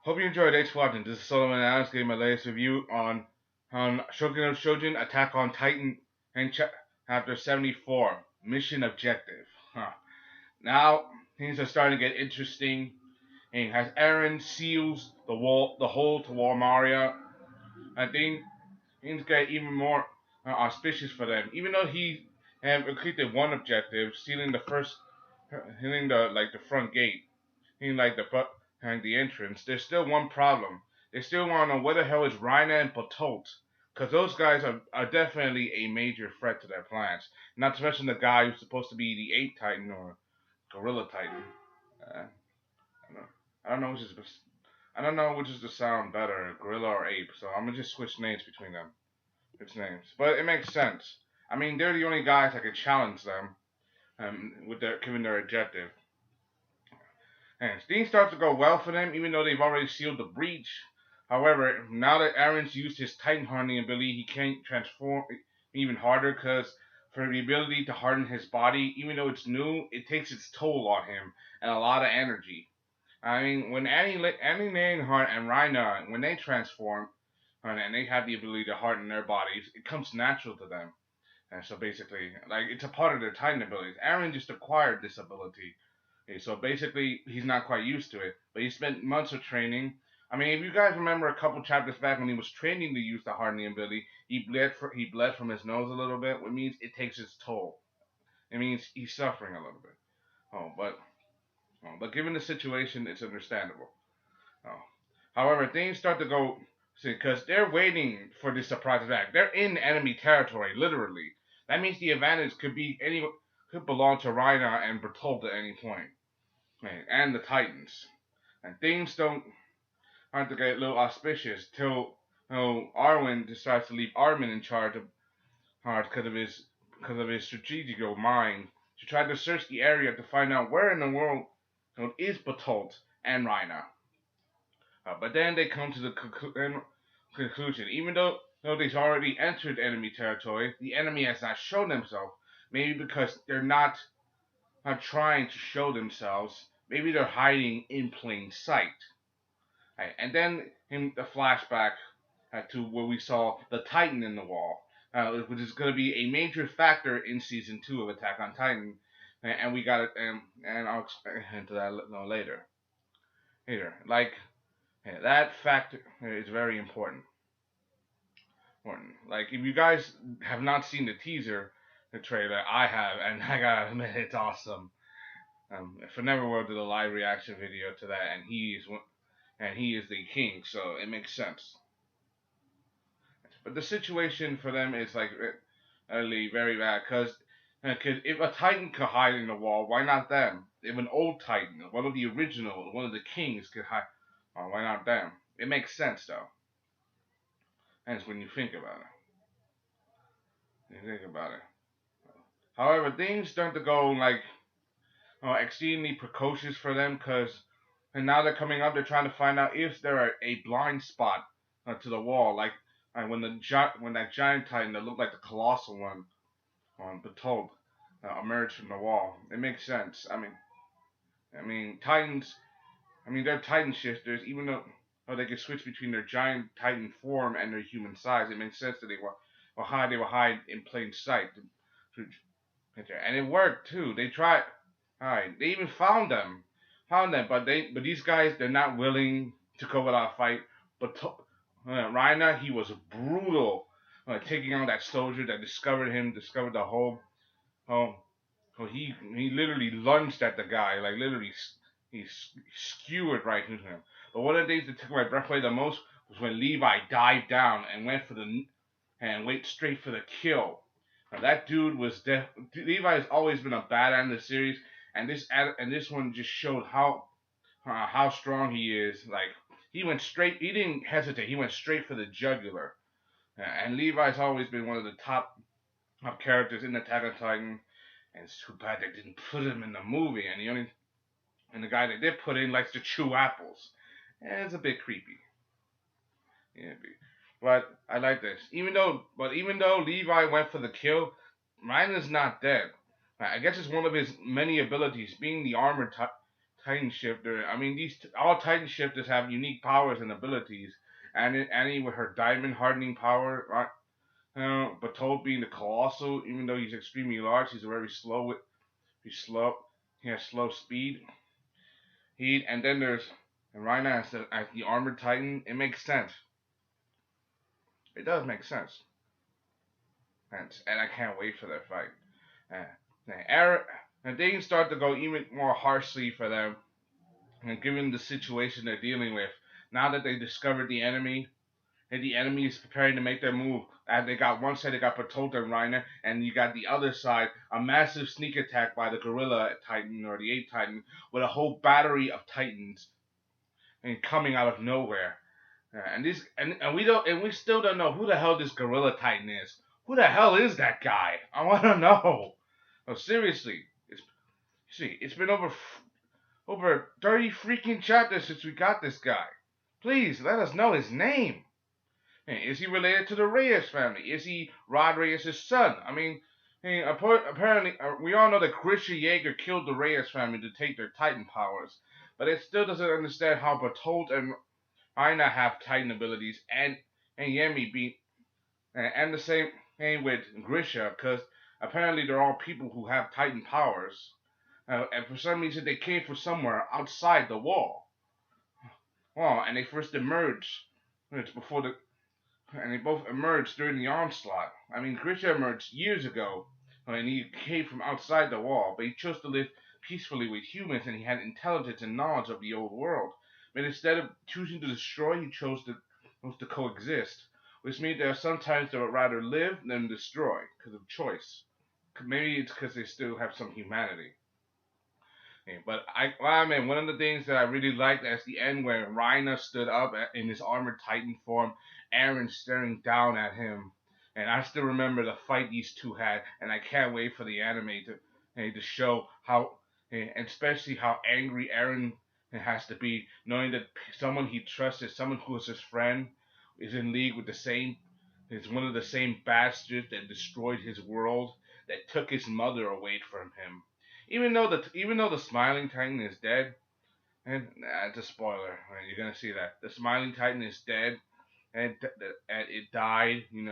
Hope you enjoyed. Thanks for watching. This is Solomon and Alex getting my latest review on Shogun of Shojin Attack on Titan and Chapter 74 Mission Objective. Now things are starting to get interesting. And as Eren seals the hole to War Maria, I think things get even more auspicious for them. Even though he had completed one objective, sealing the first, hitting the front gate, hitting the front behind the entrance. There's still one problem. They still want to know where the hell is Reina and Batolt, because those guys are definitely a major threat to their plans. Not to mention the guy who's supposed to be the Ape Titan or Gorilla Titan. Uh, I don't know which is the sound better, Gorilla or Ape. So I'm gonna just switch names between them. Its names, but it makes sense. I mean, they're the only guys that can challenge them, with their given their objective. And things start to go well for them, even though they've already sealed the breach. However, now that Eren's used his Titan hardening ability, he can't transform even harder because for the ability to harden his body, even though it's new, it takes its toll on him and a lot of energy. I mean, when Annie Leonhardt and Reina, when they transform and they have the ability to harden their bodies, it comes natural to them. And so basically, like it's a part of their Titan abilities. Eren just acquired this ability. Okay, so basically, he's not quite used to it, but he spent months of training. I mean, if you guys remember a couple chapters back when he was training to use the hardening ability, he bled from his nose a little bit, which means it takes its toll. It means he's suffering a little bit. But given the situation, it's understandable. Oh. However, things start to go because they're waiting for this surprise attack. They're in enemy territory, literally. That means the advantage could belong to Reina and Bertolt at any point, right? And the Titans. And things don't start to get a little auspicious till Arwen decides to leave Armin in charge of because of his strategical mind to try to search the area to find out where in the world is Bertolt and Reina. But then they come to the conclusion, even though they've already entered enemy territory, the enemy has not shown themselves. Maybe because they're not trying to show themselves. Maybe they're hiding in plain sight. Right. And then in the flashback to where we saw the Titan in the wall, which is going to be a major factor in season 2 of Attack on Titan, and we got it, and I'll explain into that later. Like that factor is very important. Like if you guys have not seen the teaser, the trailer, I have, and I gotta admit it's awesome. For Neverworld did a live reaction video to that, and he is the king, so it makes sense. But the situation for them is like really very bad because if a Titan could hide in the wall, why not them? If an old Titan, one of the original, one of the kings could hide, why not them? It makes sense though. That's when you think about it. You think about it. However, things start to go like exceedingly precocious for them and now they're coming up. They're trying to find out if there are a blind spot to the wall, like when that giant Titan that looked like the colossal one on Betold emerged from the wall. It makes sense. I mean Titans. I mean they're Titan shifters, even though they can switch between their giant Titan form and their human size. It makes sense that they will hide in plain sight. And it worked too. They tried. All right, they even found them, but these guys they're not willing to go without a fight. But Reina, he was brutal, taking on that soldier that discovered the whole. Oh, he literally lunged at the guy, like literally he skewered right into him. But one of the things that took my breath away the most was when Levi dived down and went straight for the kill. Now, that dude was Levi has always been a badass in the series, and this one just showed how strong he is. Like he went straight, he didn't hesitate. He went straight for the jugular. And Levi's always been one of the top characters in Attack on Titan, and it's too bad they didn't put him in the movie. And the guy that did put in likes to chew apples. And it's a bit creepy. Yeah, but I like this. Even though Levi went for the kill, Ryan is not dead. I guess it's one of his many abilities, being the armored Titan shifter. I mean, all Titan shifters have unique powers and abilities. And Annie with her diamond hardening power, right? But Toad being the colossal, even though he's extremely large, he's very slow. He's slow. He has slow speed. And then there's and Rhina as the armored Titan. It makes sense. It does make sense, and I can't wait for that fight. Eren, and things start to go even more harshly for them, and given the situation they're dealing with, now that they discovered the enemy, and the enemy is preparing to make their move. And they got one side, they got Patolta and Reiner, and you got the other side, a massive sneak attack by the Gorilla Titan or the 8 Titan with a whole battery of Titans and coming out of nowhere. And we still don't know who the hell this Gorilla Titan is. Who the hell is that guy? I want to know. No, seriously, it's been over 30 freaking chapters since we got this guy. Please let us know his name. Is he related to the Reyes family? Is he Rod Reyes' son? I mean, apparently, we all know that Grisha Yeager killed the Reyes family to take their Titan powers, but it still doesn't understand how Bertolt and Aina have Titan abilities, and Yemi be and the same thing with Grisha, because apparently they're all people who have Titan powers, and for some reason they came from somewhere outside the wall. Well, and they first emerged. It's before the and they both emerged during the onslaught. I mean, Grisha emerged years ago, and he came from outside the wall, but he chose to live peacefully with humans, and he had intelligence and knowledge of the old world. But instead of choosing to destroy, he chose to coexist, which means there are sometimes they would rather live than destroy because of choice. Maybe it's because they still have some humanity. Yeah, but I mean, one of the things that I really liked is the end where Reiner stood up in his armored Titan form, Eren staring down at him, and I still remember the fight these two had, and I can't wait for the anime to show how, and especially how angry Eren has to be, knowing that someone he trusted, someone who is his friend, is in league with is one of the same bastards that destroyed his world, that took his mother away from him. Even though the Smiling Titan is dead, and it's a spoiler. Right? You're gonna see that the Smiling Titan is dead, and it died. In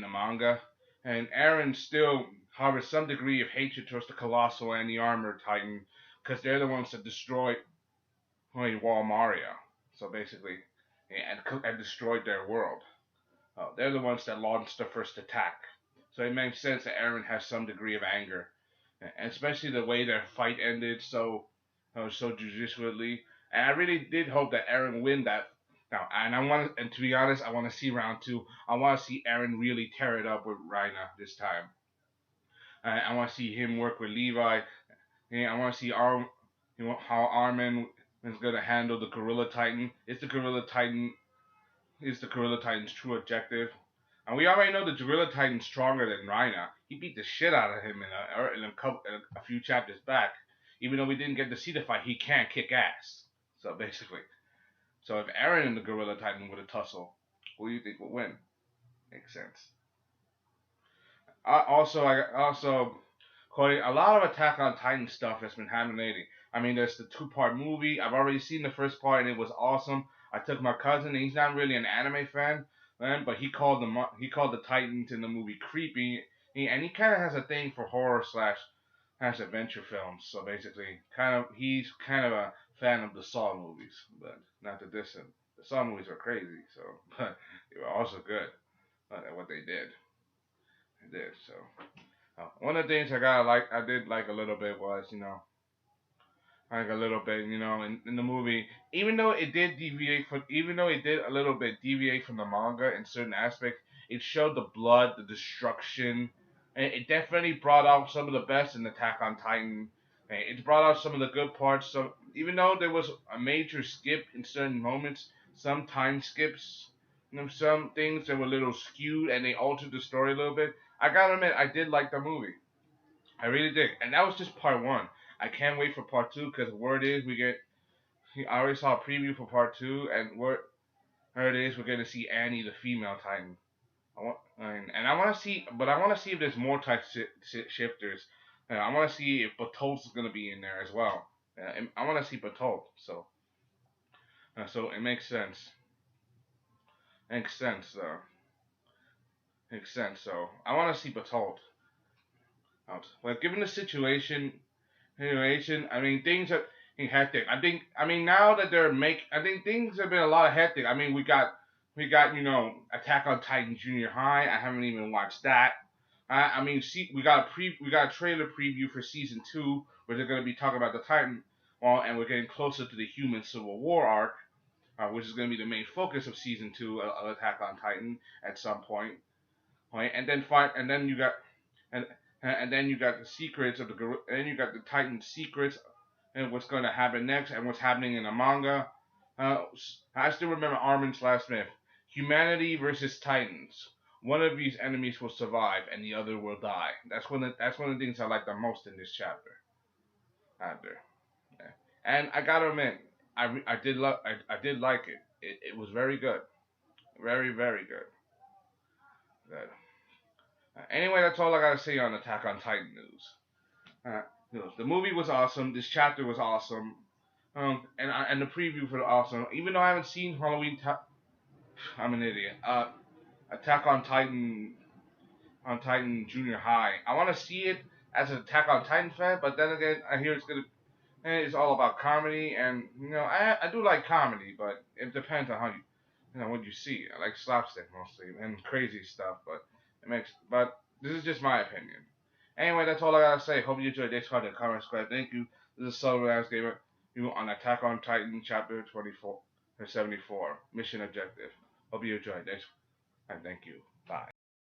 the manga, and Eren still harbors some degree of hatred towards the Colossal and the Armored Titan because they're the ones that destroyed Wall Maria. So basically, and destroyed their world. They're the ones that launched the first attack. So it makes sense that Eren has some degree of anger, and especially the way their fight ended so judiciously. And I really did hope that Eren win that. Now, and to be honest, I want to see round two. I want to see Eren really tear it up with Reiner this time. I want to see him work with Levi. And I want to see how Armin is going to handle the Gorilla Titan. Is the Gorilla Titan's true objective? And we already know the Gorilla Titan's stronger than Reiner. He beat the shit out of him in a few chapters back. Even though we didn't get to see the fight, he can kick ass. So basically, if Eren and the Gorilla Titan were to tussle, who do you think would win? Makes sense. I also quoting a lot of Attack on Titan stuff that's been happening lately. I mean, there's the two-part movie. I've already seen the first part and it was awesome. I took my cousin, and he's not really an anime fan, man, but he called the Titans in the movie creepy, and he kind of has a thing for horror slash adventure films. So basically, he's kind of a fan of the Saw movies, but not the distant. The Saw movies are crazy, so but they were also good at what they did. They did so. One of the things I did like a little bit was, like a little bit, in the movie, even though it did a little bit deviate from the manga in certain aspects, it showed the blood, the destruction, and it definitely brought out some of the best in Attack on Titan. And it brought out some of the good parts. So even though there was a major skip in certain moments, some time skips, some things that were a little skewed and they altered the story a little bit. I gotta admit, I did like the movie. I really did, and that was just part one. I can't wait for part two because word is we get. I already saw a preview for part two, and word it is we're gonna see Annie, the female Titan. I want to see, but I want to see if there's more type shifters. I want to see if Batol's is gonna be in there as well. I want to see Bertolt, so it makes sense. Makes sense. Makes sense. So I want to see Bertolt out. Well, given the situation, I mean, things are hectic. I mean, now that I think things have been a lot of hectic. I mean, we got, Attack on Titan Junior High. I haven't even watched that. I mean, see, we got a trailer preview for season 2 where they're going to be talking about the Titan. Well, and we're getting closer to the Human Civil War arc, which is going to be the main focus of season 2 of Attack on Titan at some point. Right, and then you got and and then you got the secrets of and then you got the Titan secrets and what's going to happen next and what's happening in the manga. I still remember Armin's last myth: humanity versus Titans. One of these enemies will survive and the other will die. That's one of the things I like the most in this chapter. After, yeah. And I gotta admit, I did like it. It was very good, very good. Good. Anyway, that's all I gotta say on Attack on Titan news. The movie was awesome. This chapter was awesome. And the preview for the awesome. Even though I haven't seen I'm an idiot. Attack on Titan Junior High. I want to see it as an Attack on Titan fan, but then again, I hear it's all about comedy, and I do like comedy, but it depends on how what you see. I like slapstick mostly and crazy stuff, but this is just my opinion. Anyway, that's all I gotta say. Hope you enjoyed this content. Comment, subscribe. Thank you. This is Sullivan Ass Gamer. You on Attack on Titan Chapter 24 or 74 Mission Objective. Hope you enjoyed this, and thank you. Bye.